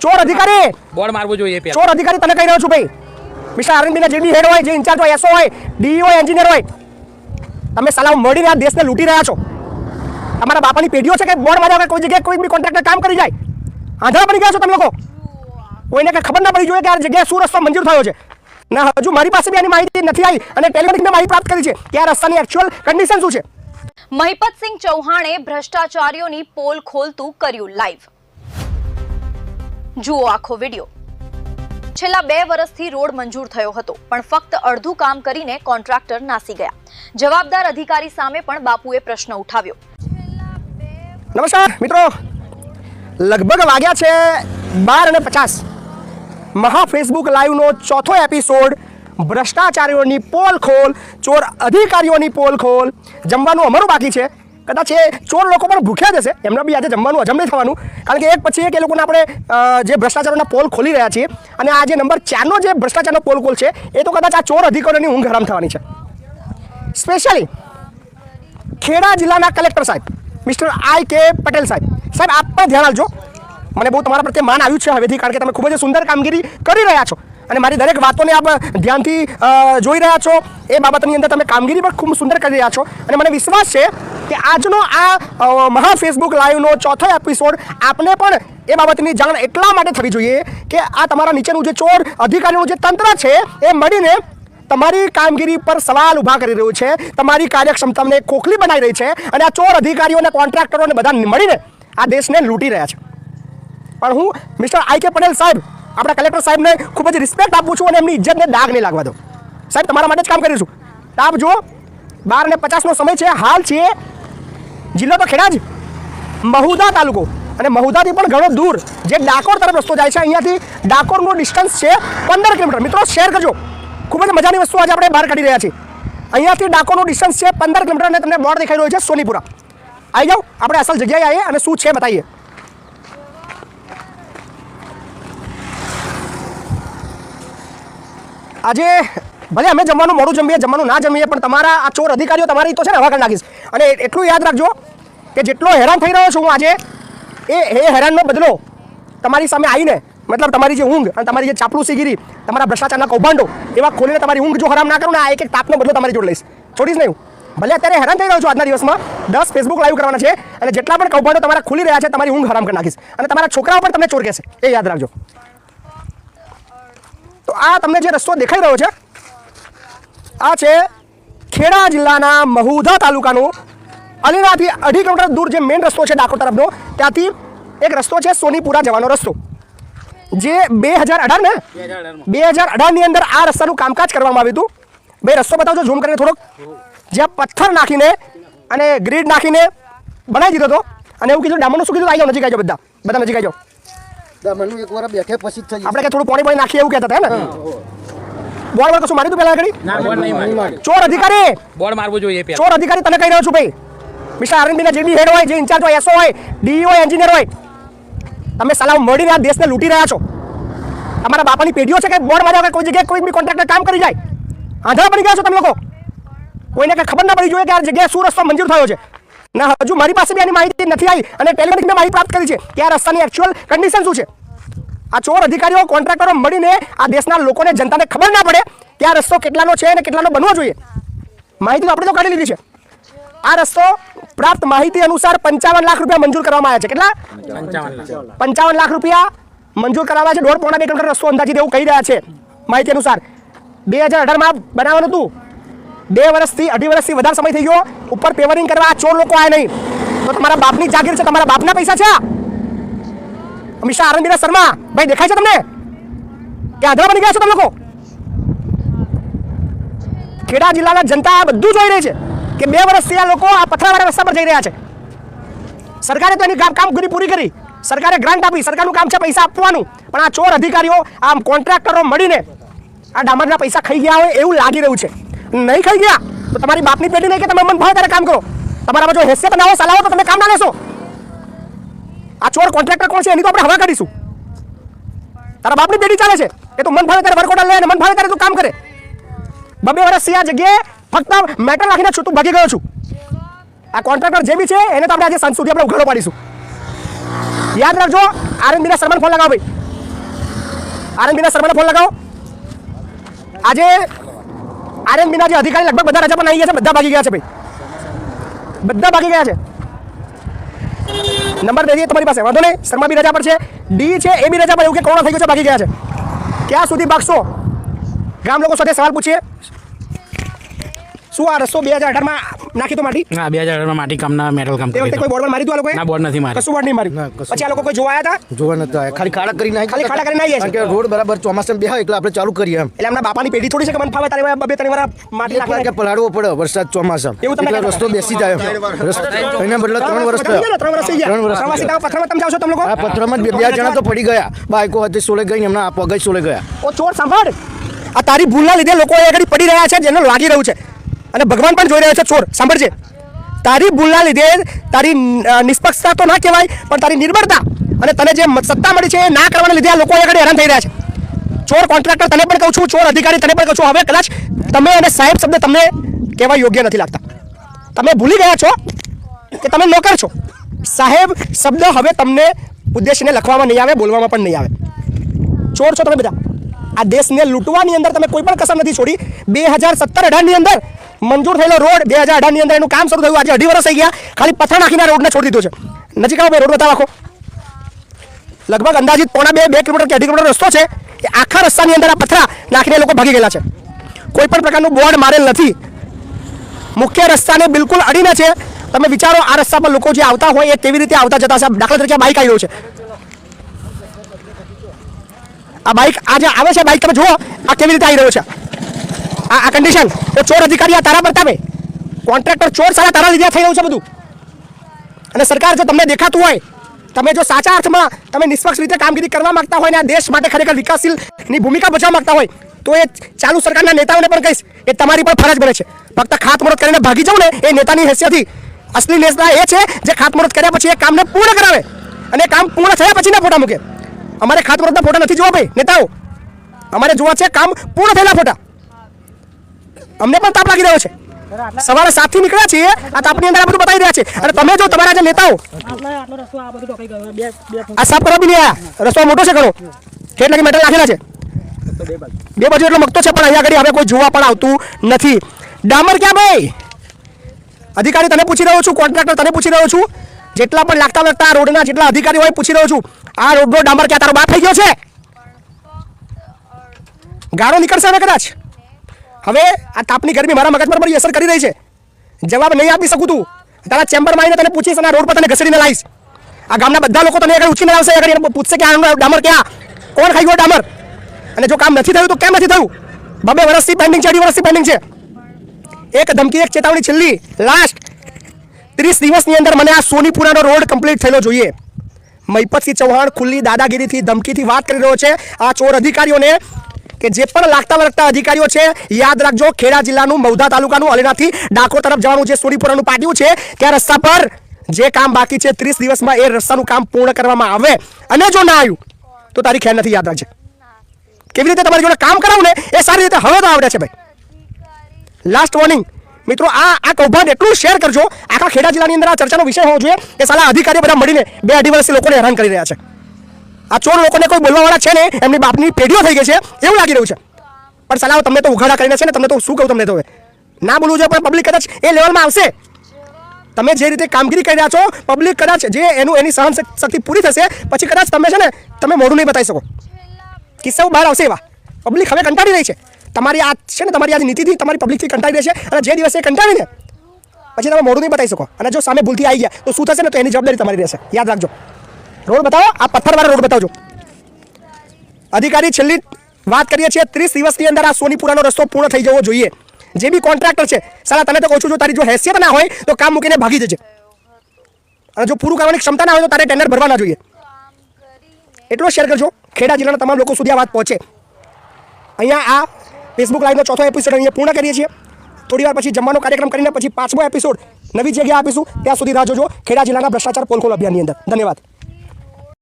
ચોર અધિકારી બોર્ડ મારવું જોઈએ પેલા. ચોર અધિકારી તને કહી રહ્યો છું ભાઈ, મિસ્ટર આરએનબી ના જે બી હેડ હોય, જે ઇન્ચાર્જ હોય, એસઓ હોય, ડીઈ હોય, એન્જિનિયર હોય, તમે સલાહ મળીને આ દેશને લૂંટી રહ્યા છો. તમારા બાપાની પેઢીઓ છે કે બોર્ડ માર્યા કોઈ જગ્યાએ કોઈ બી કોન્ટ્રાક્ટર કામ કરી જાય, આંધળા પડી ગયા છો તમે લોકો. કોઈને કઈ ખબર ના પડી જોઈએ કે આ જગ્યાએ શું રસ્તો મંજૂર થયો છે. ના હજુ મારી પાસે બી આની માહિતી નથી આવી અને ટેલિફોનિક માહિતી પ્રાપ્ત કરી છે કે આ રસ્તાની એકચ્યુઅલ કન્ડિશન શું છે. મહિપતસિંહ ચૌહાણે ભ્રષ્ટાચારીઓની પોલ ખોલતું કર્યું લાઈવ. જુઓ આખો વિડિયો. છેલ્લા 2 વર્ષથી રોડ મંજૂર થયો હતો, પણ ફક્ત અડધું કામ કરીને કોન્ટ્રાક્ટર નાસી ગયા. જવાબદાર અધિકારી સામે પણ બાપુએ પ્રશ્ન ઉઠાવ્યો. નમસ્કાર મિત્રો, લગભગ વાગ્યા છે 12:50. મહા ફેસબુક લાઈવનો ચોથો એપિસોડ, ભ્રષ્ટાચારીઓની પોલ ખોલ, ચોર અધિકારીઓની પોલ ખોલ. જમવાનું અમારું બાકી છે. કદાચ એ ચોર લોકો પણ ભૂખ્યા જશે, એમને બી આજે જમવાનું હજમ નહીં થવાનું, કારણ કે એક પછી એક એ લોકોને આપણે જે ભ્રષ્ટાચારોના પોલ ખોલી રહ્યા છીએ. અને આ જે નંબર 4નો જે ભ્રષ્ટાચારનો પોલ ખોલ છે એ તો કદાચ આ ચોર અધિકારીઓની ઊંઘ હરામ થવાની છે. સ્પેશિયલી ખેડા જિલ્લાના કલેક્ટર સાહેબ મિસ્ટર I.K. પટેલ સાહેબ આપ પણ ધ્યાન આપજો. મને બહુ તમારા પ્રત્યે માન આવ્યું છે હવેથી, કારણ કે તમે ખૂબ જ સુંદર કામગીરી કરી રહ્યા છો અને મારી દરેક વાતોને આપ ધ્યાનથી જોઈ રહ્યા છો. એ બાબતની અંદર તમે કામગીરી પણ ખૂબ સુંદર કરી રહ્યા છો અને મને વિશ્વાસ છે કે આજનો આ મહા ફેસબુક લાઈવનો ચોથો એપિસોડ આપને પણ એ બાબતની જાણ એટલા માટે થવી જોઈએ કે આ તમારા નીચેનું જે ચોર અધિકારીનું જે તંત્ર છે એ મળીને તમારી કામગીરી પર સવાલ ઊભા કરી રહ્યું છે, તમારી કાર્યક્ષમતાને ખોખલી બનાવી રહી છે અને આ ચોર અધિકારીઓ અને કોન્ટ્રાક્ટરોને બધા મળીને આ દેશને લૂંટી રહ્યા છે. પણ હું મિસ્ટર I.K. પટેલ સાહેબ, આપણા કલેક્ટર સાહેબને ખૂબ જ રિસ્પેક્ટ આપું છું અને એમની ઇજ્જતને દાગ નહીં લાગવા દો. સાહેબ તમારા માટે જ કામ કરીશું. આપ જુઓ 12:50નો સમય છે. હાલ છે જિલ્લો તો ખેડા જ, મહુધા તાલુકો, અને મહુધાથી પણ ઘણો દૂર જે ડાકોર તરફ રસ્તો જાય છે. અહીંયાથી ડાકોરનું ડિસ્ટન્સ છે 15 કિલોમીટર. મિત્રો શેર કરજો, ખૂબ જ મજાની વસ્તુ આજે આપણે બહાર કાઢી રહ્યા છીએ. અહીંયાથી ડાકોરનું ડિસ્ટન્સ છે 15 કિલોમીટર અને તમને બોર્ડ દેખાઈ રહ્યો છે સોનીપુરા. આવી જાઓ, આપણે અસલ જગ્યાએ આવીએ અને શું છે બતાવીએ. આજે ભલે અમે જમવાનું મોડું જમીએ, જમવાનું ના જમીએ, પણ તમારા આ ચોર અધિકારીઓ તમારી તો છે ને હવા કરી નાખીશ. અને એટલું યાદ રાખજો કે જેટલો હેરાન થઈ રહ્યો છું હું આજે, એ હેરાનનો બદલો તમારી સામે આવીને, મતલબ તમારી જે ઊંઘ અને તમારી જે ચાપલુસીગીરી, તમારા ભ્રષ્ટાચારના કૌભાંડો એવા ખોલીને તમારી ઊંઘ જો હરામ ના કરું ને, આ એક તાપનો બદલો તમારી જોડે લઈશ, છોડીશ નહીં. ભલે અત્યારે હેરાન થઈ રહ્યો છું, આજના દિવસમાં 10 ફેસબુક લાઈવ કરવાના છે અને જેટલા પણ કૌભાંડો તમારા ખુલી રહ્યા છે તમારી ઊંઘ હરામ કરી નાખીશ અને તમારા છોકરાઓ પણ તમને ચોર કહેશે, એ યાદ રાખજો. તો આ તમને જે રસ્તો દેખાઈ રહ્યો છે આ છે ખેડા જિલ્લાના મહુધા તાલુકાનો અલીનાથી 2.5 કિલોમીટર દૂર જે મેઇન રસ્તો છે ડાકોર તરફનો, ત્યાંથી એક રસ્તો છે સોનીપુરા જવાનો રસ્તો, જે 2018ની અંદર આ રસ્તાનું કામકાજ કરવામાં આવ્યું હતું. ભાઈ રસ્તો બતાવજો ઝૂમ કરીને થોડોક. જ્યાં પથ્થર નાખીને અને ગ્રીડ નાખીને બનાવી દીધો હતો અને એવું કીધું ડામરનું શું કીધું, આવી જાઓ નજીક આવી જાઓ, બધા નજીક આવી જાઓ. ડામરનું એક વાર બેઠે પછી જ થઈ આપણે કે થોડું પાણી નાખીએ એવું કહેતા હતા ને. બોર્ડ કશું મારી તું પેલા આગળ ચોર અધિકારી બોર્ડ મારવું જોઈએ પેલા. ચોર અધિકારી તને કહી રહ્યો છું ભાઈ, મિસ્ટર આરએનબી ના જે બી હેડ હોય, જે ઇન્ચાર્જ હોય, એસઓ હોય, ડીઈ હોય, એન્જિનિયર હોય, તમે સલાહ મળીને આ દેશને લૂંટી રહ્યા છો. તમારા બાપાની પેઢીઓ છે કે બોર્ડ માર્યા કોઈ જગ્યાએ કોઈ બી કોન્ટ્રાક્ટર કામ કરી જાય, આંધળા પડી ગયા છો તમે લોકો. કોઈને કઈ ખબર ના પડી જોઈએ કે આ જગ્યાએ શું રસ્તો મંજૂર થયો છે. ના હજુ મારી પાસે બી આની માહિતી નથી આવી અને ટેલિફોનિક માહિતી પ્રાપ્ત કરી છે કે આ રસ્તાની એકચ્યુઅલ કન્ડિશન શું છે. આ ચોર અધિકારીઓ, કોન્ટ્રાક્ટરો મળીને આ દેશના લોકોને, જનતાને ખબર ના પડે કે આ રસ્તો કેટલાનો છે અને કેટલાનો બનવો જોઈએ. માહિતી તો આપણે તો કાઢી લીધી છે. આ રસ્તો પ્રાપ્ત માહિતી અનુસાર 55 લાખ રૂપિયા મંજૂર કરવામાં આવ્યા છે. કેટલા? 55 લાખ રૂપિયા મંજૂર કરવામાં આવ્યા છે. 1.5-2 કિલોમીટર રસ્તો અંદાજિત એવું કહી રહ્યા છે માહિતી અનુસાર. 2018માં બનાવવાનું હતું, 2 વર્ષથી 2.5 વર્ષથી વધારે સમય થઈ ગયો. ઉપર પેવરિંગ કરવા આ ચોર લોકો આવ્યા નહીં. તો તમારા બાપની જાગીર છે, તમારા બાપના પૈસા છે. મિસ્ટર આરએનબી શર્મા ભાઈ, દેખાય છે તમને કે આંધળા બની ગયા છો તમે લોકો? ખેડા જિલ્લાના જનતા આ બધું જોઈ રહી છે કે 2 વર્ષથી આ લોકો આ પથરાવાળા રસ્તા પર જઈ રહ્યા છે. સરકારે તો એની કામગીરી પૂરી કરી, સરકારે ગ્રાન્ટ આપી, સરકારનું કામ છે પૈસા આપવાનું, પણ આ ચોર અધિકારીઓ, આ કોન્ટ્રાક્ટરો મળીને આ ડામરના પૈસા ખાઈ ગયા હોય એવું લાગી રહ્યું છે. નહીં ખાઈ ગયા તો તમારી બાપની પેઢી નહીં કે તમે મન ભાવે ત્યારે કામ કરો. તમારામાં જો હેસિયત ના હોય, સલાહ તો તમે કામ ના લેશો. આ ચોર કોન્ટ્રાક્ટર કોણ છે એની તો આપણે હવા કાઢીશું. તારા બાપની પેઢી ચાલે છે એ તો મન ભાવે ત્યારે વર્ક ઓર્ડર લે અને મન ભાવે ત્યારે તું કામ કરે. 2 વર્ષથી આ જગ્યાએ ફક્ત મેટર રાખીને છૂટું ભાગી ગયો છું. આ કોન્ટ્રાક્ટર જે બી છે એને તો આપણે આજે સાંજ સુધી આપણે ઉઘાડો પાડીશું. યાદ રાખજો, આરએનબીના શર્માને ફોન લગાવો ભાઈ. આરએનબીના સરવાળા ફોન લગાવો. આજે આરએનબીના જે અધિકારી લગભગ બધા રજા પર આવી ગયા છે, બધા ભાગી ગયા છે ભાઈ, બધા ભાગી ગયા છે. નંબર દે દઈએ તમારી પાસે, વાંધો નહીં. શર્મા બી રજા પર છે, ડી છે એ બી રજા પર, એવું કે કોરોના થઈ ગયો છે, ભાગી ગયા છે. ક્યાં સુધી ભાગશો? ગામ લોકો સાથે સવાલ પૂછીએ. શું આ રસ્તો 2018માં નાખી તો માટી? હા 2018 માટી કામના મેટલ કામ તે વખતે કોઈ બોર્ડ મારી તું આ લોકોએ? ના બોર્ડ નથી મારી. કશું બોર્ડ નહીં મારી. ના, કશું. પછી આ લોકો કોઈ જોવા આવ્યા હતા? જોવા નતા આવ્યા. ખાલી ખાડા કરી નાખી. ખાલી ખાડા કરીને આવી કારણ કે રોડ બરાબર ચોમાસામાં બેહાય એટલે આપણે ચાલુ કરીએ એમ. એટલે એમના બાપાની પેઢી થોડી છે કે મને ફાવે તારે બે ત્રણ વાર માટી એક વાર નાખી કે પલાળવો પડે વરસાદ ચોમાસામાં. એવું તમને એટલે રસ્તો બેસી જાય એમ. એના બદલે 3 વર્ષ થયા. 3 વર્ષ થઈ ગયા. 3 વર્ષ. પ્રવાસી તમે પથ્થરમાં તમે જાઓ છો તમે લોકો? આ પથ્થરમાં જ બે જણા તો પડી ગયા. બાઈકો હતી સોલે ગઈ ને એમના પગ જ સોલે ગયા. ઓ ચોર સાંભળ, આ તારી ભૂલના લીધે લોકો એ આગળ પડી રહ્યા છે, જેને લાગી રહ્યું છે, અને ભગવાન પણ જોઈ રહ્યા છે. ચોર સાંભળજે, તારી ભૂલના લીધે તારી નિષ્પક્ષતા તો ના કહેવાય, પણ તારી નિર્બળતા અને તને જે સત્તા મળી છે એ ના કરવાને લીધે આ લોકો આગળ હેરાન થઈ રહ્યા છે. ચોર કોન્ટ્રાક્ટર તને પણ કહું છું, ચોર અધિકારી તને પણ કહું છું. હવે કદાચ તમે અને સાહેબ શબ્દ તમને કહેવા યોગ્ય નથી લાગતા. તમે ભૂલી ગયા છો કે તમે નોકર છો. સાહેબ શબ્દ હવે તમને ઉદ્દેશને લખવામાં નહીં આવે, બોલવામાં પણ નહીં આવે. ચોર છો તમે બધા. આ દેશને લૂંટવાની અંદર તમે કોઈ પણ કસર નથી છોડી. 2017-18 ની અંદર મંજૂર થયેલો રોડ 2018 ની અંદર એનું કામ શરૂ થયું, આજે 2.5 વર્ષ થઈ ગયા, ખાલી પથ્થર નાખીને રોડને છોડી દીધો છે. નજીક આવો ભાઈ, રોડ બતાવો આખો. લગભગ અંદાજિત 2 કિલોમીટર કે 2.5 કિલોમીટર રસ્તો છે, એ આખા રસ્તાની અંદર આ પથ્થરા નાખીને લોકો ભાગી ગયેલા છે. કોઈ પણ પ્રકારનું બોર્ડ મારેલ નથી, મુખ્ય રસ્તાને બિલકુલ અડીને છે. તમે વિચારો આ રસ્તા પર લોકો જે આવતા હોય એ કેવી રીતે આવતા જતા હશે. દાખલા તરીકે બાઇક આવી રહ્યું છે, આ બાઇક આ જે આવે છે, બાઇક તમે જુઓ આ કેવી રીતે આવી રહ્યો છે, આ કન્ડિશન. તો ચોર અધિકારી આ તારા બતાવે, કોન્ટ્રાક્ટર ચોર સારા તારા લીધે થઈ રહ્યું છે બધું. અને સરકાર જો તમને દેખાતું હોય, તમે જો સાચા અર્થમાં તમે નિષ્પક્ષ રીતે કામગીરી કરવા માંગતા હોય ને આ દેશ માટે ખરેખર વિકાસશીલની ભૂમિકા ભજવવા માંગતા હોય, તો એ ચાલુ સરકારના નેતાઓને પણ કહીશ, એ તમારી પણ ફરજ બને છે. ફક્ત ખાતમુહૂર્ત કરીને ભાગી જાવ ને એ નેતાની હેસિયતથી. અસલી નેતા એ છે જે ખાતમુહૂર્ત કર્યા પછી એ કામને પૂર્ણ કરાવે, અને કામ પૂર્ણ થયા પછીના ફોટા મૂકે. અમારે ખાતમુહૂર્તના ફોટા નથી જોવા ભાઈ નેતાઓ, અમારે જોવા છે કામ પૂર્ણ થયેલા ફોટા. અમને પણ તાપ લાગી રહ્યો છે, સવારે 7 થી નીકળ્યા છીએ, આ તાપની અંદર આ બધું બતાવી રહ્યા છે. અને તમે જો તમારા જે નેતાઓ આ સાફ કરવા બી નહીં આવ્યા, રસ્તો મોટો છે ઘણો, કેટલા મેટલ નાખેલા છે, 2 બાજુ એટલો મગતો છે, પણ અહીંયા આગળ હવે કોઈ જોવા પણ આવતું નથી. ડામર ક્યાં ભાઈ? અધિકારી તને પૂછી રહ્યો છું, કોન્ટ્રાક્ટર તને પૂછી રહ્યો છું, જેટલા પણ લાગતા આ રોડના જેટલા અધિકારી હોય પૂછી રહ્યો છું, આ રોડનો ડામર ક્યાં તારો બાપ થઈ ગયો છે? ગાળો નીકળશે હવે કદાચ. હવે આ તાપની ગરમી મારા મગજ પર બધી અસર કરી રહી છે. જવાબ નહીં આપી શકું તું. તારા ચેમ્બરમાં આવીને તને પૂછીશ અને આ રોડ પર તને ઘસડીને લાવીશ. આ ગામના બધા લોકો તને આગળ ઉછીને આવશે, આગળ પૂછશે કે આ ડામર ક્યાં, કોણ ખાઈ ગયો ડામર? અને જો કામ નથી થયું તો કેમ નથી થયું? 2 વર્ષથી પેન્ડિંગ છે, 2.5 વર્ષથી પેન્ડિંગ છે. એક ધમકી, એક ચેતવણી, છેલ્લી લાસ્ટ 30 દિવસની અંદર મને આ સોનીપુરાનો રોડ કમ્પ્લીટ થયેલો જોઈએ. મહિપતસિંહ ચૌહાણ ખુલ્લી દાદાગીરીથી, ધમકીથી વાત કરી રહ્યો છે આ ચોર અધિકારીઓને કે જે પણ લાગતા વળગતા અધિકારીઓ છે, યાદ રાખજો, ખેડા જિલ્લાનું મૌધા તાલુકાનું અલેનાથી ડાકોર તરફ જવાનું જે સોનીપુરાનું પાટિયું છે, ત્યાં રસ્તા પર જે કામ બાકી છે 30 દિવસમાં એ રસ્તાનું કામ પૂર્ણ કરવામાં આવે. અને જો ના આવ્યું તો તારી ખેર નથી, યાદ રાખજે. કેવી રીતે તમારી જોડે કામ કરાવું ને એ સારી રીતે હવે તો આવડે છે ભાઈ. લાસ્ટ વોર્નિંગ મિત્રો, આ કૌભાંડ એટલું શેર કરજો, આખા ખેડા જિલ્લાની અંદર આ ચર્ચાનો વિષય હોવો જોઈએ કે સાલા અધિકારીઓ બધા મળીને 2-2.5 વર્ષથી લોકોને હેરાન કરી રહ્યા છે. આ ચોર લોકોને કોઈ બોલવાવાળા છે ને, એમની બાપની પેઢીઓ થઈ ગઈ છે એવું લાગી રહ્યું છે. પણ સાલા તમને તો ઉઘાડા કરીને છે ને, તમને તો શું કહું, તમને તો ના બોલવું જોઈએ, પણ પબ્લિક કદાચ એ લેવલમાં આવશે. તમે જે રીતે કામગીરી કરી રહ્યા છો, પબ્લિક કદાચ જે એની સહન શક્તિ પૂરી થશે પછી કદાચ તમે છે ને તમે મોઢું નહીં બતાવી શકો. કિસ્સાઓ બહાર આવશે એવા. પબ્લિક હવે કંટાળી રહી છે તમારી આ છે ને, તમારી આ નીતિથી, તમારી પબ્લિકથી કંટાળી રહી છે. અને જે દિવસે કંટાળીને પછી તમે મોઢું નહીં બતાવી શકો, અને જો સામે ભૂલથી આવી ગયા તો શું થશે ને, તો એની જવાબદારી તમારી રહેશે. યાદ રાખજો. રોડ બતાવો, આ પથ્થરવાળા રોડ બતાવજો. અધિકારી છેલ્લી વાત કરીએ છીએ, 30 દિવસની અંદર આ સોનીપુરાનો રસ્તો પૂર્ણ થઈ જવો જોઈએ. જે બી કોન્ટ્રાક્ટર છે, સાલા તને તો કહું છું, જો તારી જો હેસિયત ના હોય તો કામ મૂકીને ભાગી જજે. અને જો પૂરું કરવાની ક્ષમતા ના હોય તો તારે ટેન્ડર ભરવા ના જોઈએ. એટલો શેર કરજો, ખેડા જિલ્લાના તમામ લોકો સુધી આ વાત પહોંચે. અહીંયા આ ફેસબુક લાઈવનો 4થો એપિસોડ અહીંયા પૂર્ણ કરીએ છીએ. થોડી વાર પછી જમવાનો કાર્યક્રમ કરીને પછી 5મો એપિસોડ નવી જગ્યાએ આપીશું. ત્યાં સુધી રાહ જોજો ખેડા જિલ્લાના ભ્રષ્ટાચાર પોલખોલ અભિયાનની અંદર. ધન્યવાદ.